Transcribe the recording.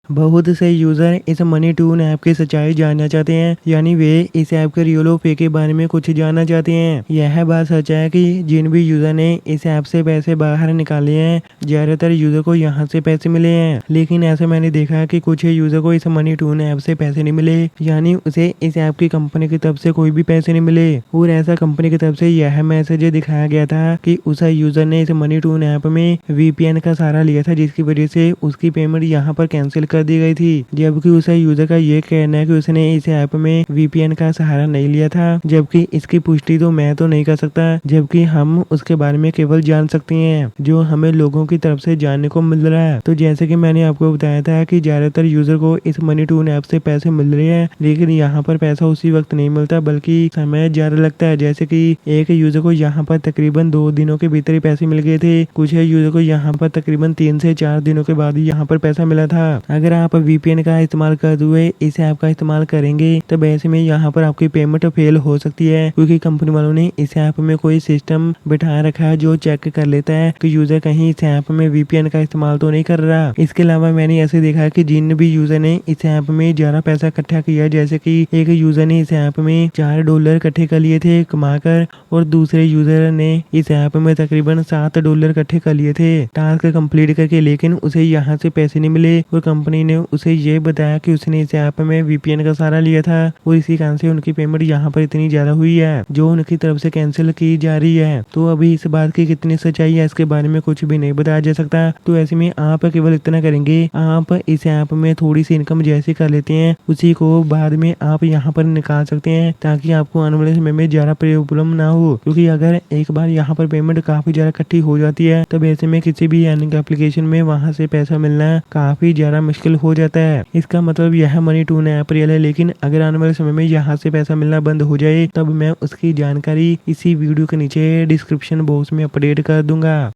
बहुत से यूजर इस मनी टून ऐप की सच्चाई जानना चाहते हैं, यानी वे इस ऐप के रियल और फेक के बारे में कुछ जानना चाहते हैं। यह बात सच है कि जिन भी यूजर ने इस ऐप से पैसे बाहर निकाले हैं, ज्यादातर यूजर को यहाँ से पैसे मिले हैं। लेकिन ऐसा मैंने देखा है कि कुछ यूजर को इस मनी टून ऐप से पैसे नहीं मिले, यानी उसे इस ऐप की कंपनी की तरफ से कोई भी पैसे नहीं मिले। और ऐसा कंपनी की तरफ से यह मैसेज दिखाया गया था कि उस यूजर ने इस मनी टून ऐप में VPN का सहारा लिया था, जिसकी वजह से उसकी पेमेंट यहाँ पर कैंसिल कर दी गई थी। जबकि उस यूजर का ये कहना है कि उसने इस ऐप में VPN का सहारा नहीं लिया था, जबकि इसकी पुष्टि तो मैं तो नहीं कर सकता, जबकि हम उसके बारे में केवल जान सकते हैं जो हमें लोगों की तरफ से जानने को मिल रहा है। तो जैसे कि मैंने आपको बताया था कि ज्यादातर यूजर को इस मनी टून ऐप से पैसे मिल रहे हैं, लेकिन यहाँ पर पैसा उसी वक्त नहीं मिलता बल्कि समय ज्यादा लगता है। जैसे कि एक यूजर को यहाँ पर तकरीबन 2 दिनों के भीतर ही पैसे मिल गए थे, कुछ यूजर को यहाँ पर तकरीबन 3 से 4 दिनों के बाद ही यहाँ पर पैसा मिला था। अगर आप VPN का इस्तेमाल करते हुए इस ऐप का इस्तेमाल करेंगे तब ऐसे में यहाँ पर आपकी पेमेंट फेल हो सकती है, क्योंकि कंपनी वालों ने इस ऐप में कोई सिस्टम बिठा रखा है जो चेक कर लेता है कि यूजर कहीं इस ऐप में VPN का इस्तेमाल तो नहीं कर रहा। इसके अलावा मैंने ऐसे देखा है कि जिन भी यूजर ने इस ऐप में ज्यादा पैसा इकट्ठा किया, जैसे कि एक यूजर ने इस ऐप में $4 इकट्ठे कर लिए थे कमाकर, और दूसरे यूजर ने इस ऐप में तकरीबन $7 इकट्ठे कर लिए थे टास्क कंप्लीट करके, लेकिन उसे यहाँ से पैसे नहीं मिले और कंपनी ने उसे ये बताया कि उसने इस ऐप में VPN का सहारा लिया था और इसी कारण से उनकी पेमेंट यहाँ पर इतनी ज्यादा हुई है जो उनकी तरफ से कैंसिल की जा रही है। तो अभी इस बात की कितनी सच्चाई है इसके बारे में कुछ भी नहीं बताया जा सकता। तो ऐसे में आप केवल इतना करेंगे, आप इस ऐप में थोड़ी सी इनकम जैसे कर लेते हैं उसी को बाद में आप यहाँ पर निकाल सकते हैं, ताकि आपको आने वाले समय में ज्यादा प्रॉब्लम ना हो। क्योंकि अगर एक बार यहाँ पर पेमेंट काफी ज्यादा इकट्ठी हो जाती है तब ऐसे में किसी भी अर्निंग एप्लीकेशन में वहाँ से पैसा मिलना काफी ज्यादा मुश्किल हो जाता है। इसका मतलब यह मनी टून ऐप रियल है, लेकिन अगर आने वाले समय में यहाँ से पैसा मिलना बंद हो जाए तब मैं उसकी जानकारी इसी वीडियो के नीचे डिस्क्रिप्शन बॉक्स में अपडेट कर दूंगा।